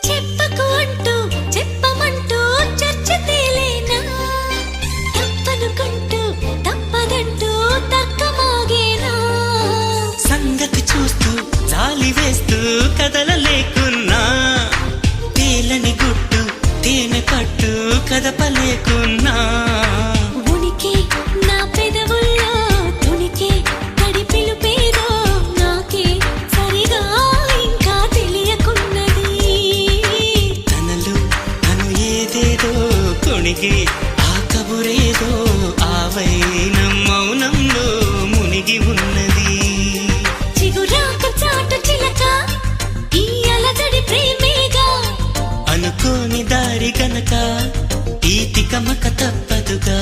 చెప్పకు అంటూ చెప్పమంటూ చర్చ తేలేనా తప్పనుకుంటూ తప్పదంటూ తక్కమాగేనా సంగతి చూస్తూ జాలి వేస్తూ కదలలేకున్నా తేలని గుట్టు తేనె పట్టు కదపలేకున్నా ఉనికి నా పెదవుల్లో తునికి తడి పిలుపేదో నాకే సరిగా ఇంకా తెలియకున్నది తనలు తను ఏదేదో కొణిగి ఆ కబురేదో ఆవైన మౌనంలో మునిగి ఉన్నది చిగురాక చాటు చిలక ఈ అలజడి ప్రేమేగా అనుకోని దారి గనక ఈ తికమక తప్పదుగా